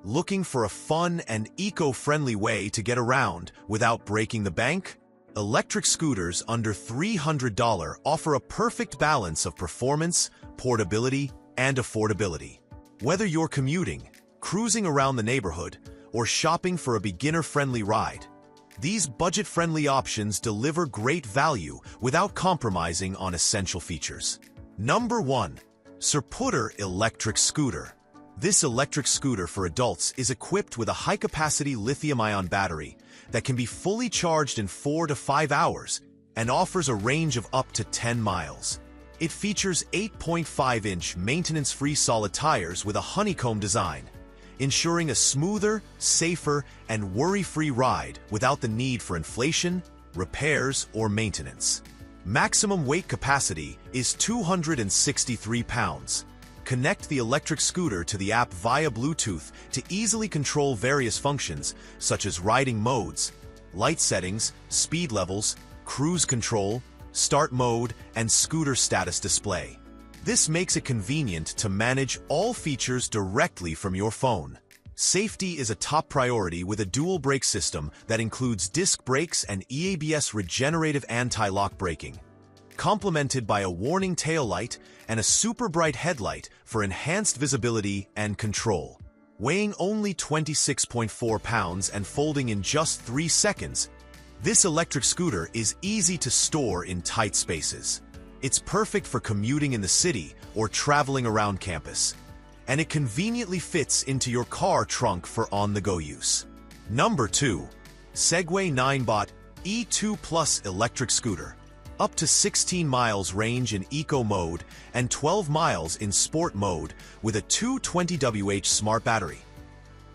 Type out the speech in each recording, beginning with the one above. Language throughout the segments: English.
Looking for a fun and eco-friendly way to get around without breaking the bank? Electric scooters under $300 offer a perfect balance of performance, portability, and affordability. Whether you're commuting, cruising around the neighborhood, or shopping for a beginner-friendly ride, these budget-friendly options deliver great value without compromising on essential features. Number 1. SURPOOTER Electric Scooter. This electric scooter for adults is equipped with a high-capacity lithium-ion battery that can be fully charged in 4 to 5 hours and offers a range of up to 10 miles. It features 8.5-inch maintenance-free solid tires with a honeycomb design, ensuring a smoother, safer, and worry-free ride without the need for inflation, repairs, or maintenance. Maximum weight capacity is 263 pounds. Connect the electric scooter to the app via Bluetooth to easily control various functions such as riding modes, light settings, speed levels, cruise control, start mode, and scooter status display. This makes it convenient to manage all features directly from your phone. Safety is a top priority with a dual brake system that includes disc brakes and EABS regenerative anti-lock braking, complemented by a warning taillight and a super bright headlight for enhanced visibility and control. Weighing only 26.4 pounds and folding in just 3 seconds, this electric scooter is easy to store in tight spaces. It's perfect for commuting in the city or traveling around campus, and it conveniently fits into your car trunk for on-the-go use. Number 2. Segway Ninebot E2 Plus Electric Scooter. Up to 16 miles range in Eco mode and 12 miles in Sport mode with a 220 Wh smart battery.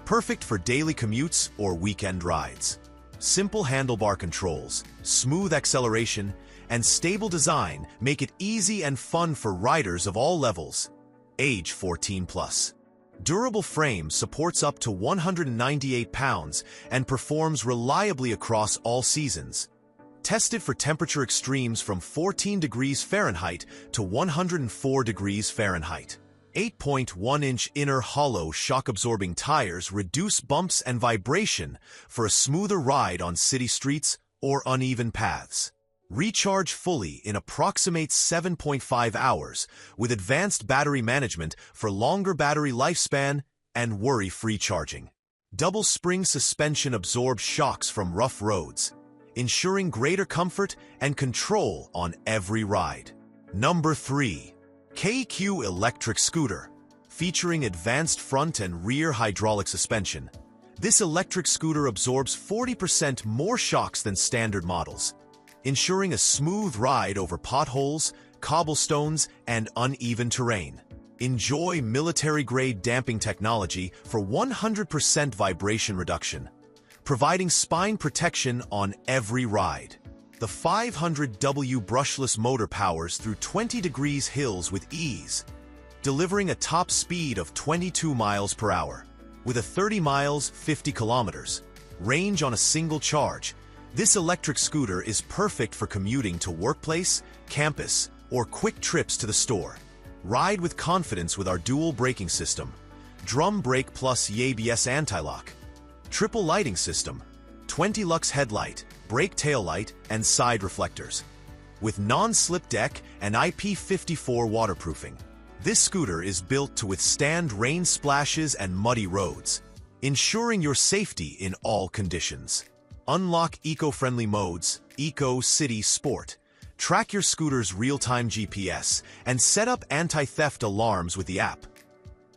Perfect for daily commutes or weekend rides. Simple handlebar controls, smooth acceleration, and stable design make it easy and fun for riders of all levels. Age 14 plus. Durable frame supports up to 198 pounds and performs reliably across all seasons. Tested for temperature extremes from 14 degrees Fahrenheit to 104 degrees Fahrenheit. 8.1-inch inner hollow shock-absorbing tires reduce bumps and vibration for a smoother ride on city streets or uneven paths. Recharge fully in approximates 7.5 hours with advanced battery management for longer battery lifespan and worry-free charging. Double spring suspension absorbs shocks from rough roads, ensuring greater comfort and control on every ride. Number 3. KEQ Electric Scooter. Featuring advanced front and rear hydraulic suspension, this electric scooter absorbs 40% more shocks than standard models, ensuring a smooth ride over potholes, cobblestones, and uneven terrain. Enjoy military-grade damping technology for 100% vibration reduction, providing spine protection on every ride. The 500W brushless motor powers through 20 degrees hills with ease, delivering a top speed of 22 miles per hour. With a 30 miles, 50 kilometers range on a single charge, this electric scooter is perfect for commuting to workplace, campus, or quick trips to the store. Ride with confidence with our dual braking system, drum brake plus EABS anti-lock, triple lighting system, 20 lux headlight, brake taillight, and side reflectors. With non-slip deck and IP54 waterproofing, this scooter is built to withstand rain splashes and muddy roads, ensuring your safety in all conditions. Unlock eco-friendly modes, Eco, City, Sport. Track your scooter's real-time GPS and set up anti-theft alarms with the app.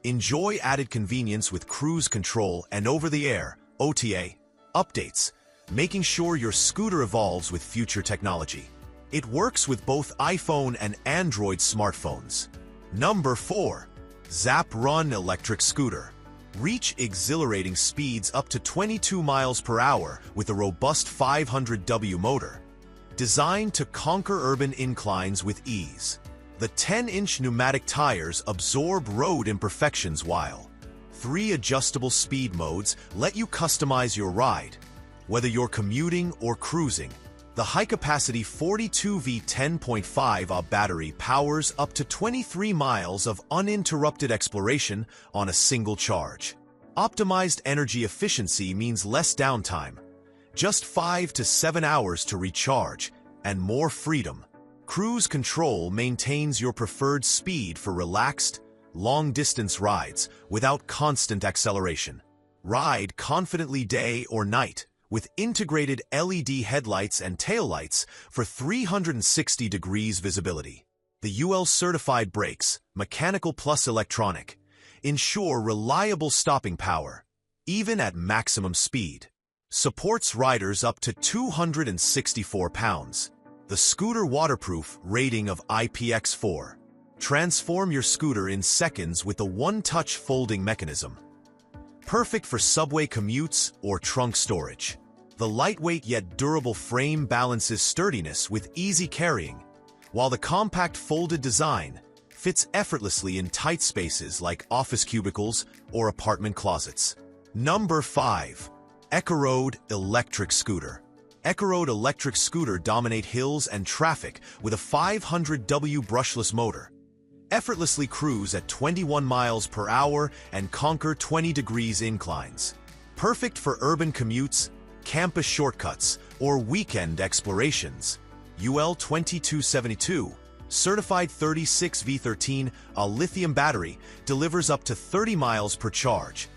Enjoy added convenience with cruise control and over-the-air (OTA) updates, making sure your scooter evolves with future technology. It works with both iPhone and Android smartphones. Number 4. ZapRun Electric Scooter. Reach exhilarating speeds up to 22 miles per hour with a robust 500W motor, designed to conquer urban inclines with ease. The 10-inch pneumatic tires absorb road imperfections while 3 adjustable speed modes let you customize your ride. Whether you're commuting or cruising, the high-capacity 42V 10.5Ah battery powers up to 23 miles of uninterrupted exploration on a single charge. Optimized energy efficiency means less downtime, just 5 to 7 hours to recharge, and more freedom. Cruise control maintains your preferred speed for relaxed, long-distance rides without constant acceleration. Ride confidently day or night with integrated LED headlights and taillights for 360 degrees visibility. The UL-certified brakes, mechanical plus electronic, ensure reliable stopping power, even at maximum speed. Supports riders up to 264 pounds. The scooter waterproof rating of IPX4. Transform your scooter in seconds with a one-touch folding mechanism. Perfect for subway commutes or trunk storage. The lightweight yet durable frame balances sturdiness with easy carrying, while the compact folded design fits effortlessly in tight spaces like office cubicles or apartment closets. Number 5. ECOROAD Electric Scooter. ECOROAD Electric Scooter dominate hills and traffic with a 500W brushless motor. Effortlessly cruise at 21 miles per hour and conquer 20 degrees inclines. Perfect for urban commutes, campus shortcuts, or weekend explorations. UL 2272, certified 36V13, a lithium battery, delivers up to 30 miles per charge.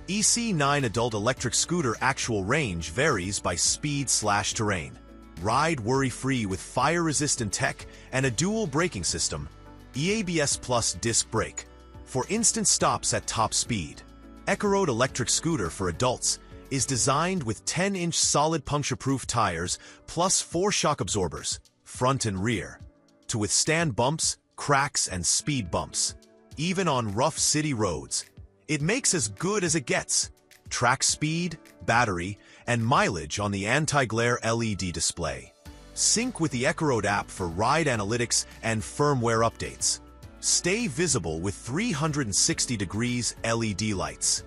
EC9 adult electric scooter actual range varies by speed/terrain. Ride worry-free with fire-resistant tech and a dual braking system, EABS Plus disc brake, for instant stops at top speed. ECOROAD electric scooter for adults is designed with 10-inch solid puncture-proof tires plus 4 shock absorbers, front and rear, to withstand bumps, cracks, and speed bumps. Even on rough city roads, it makes as good as it gets. Track speed, battery, and mileage on the anti-glare LED display. Sync with the ECOROAD app for ride analytics and firmware updates. Stay visible with 360 degrees LED lights.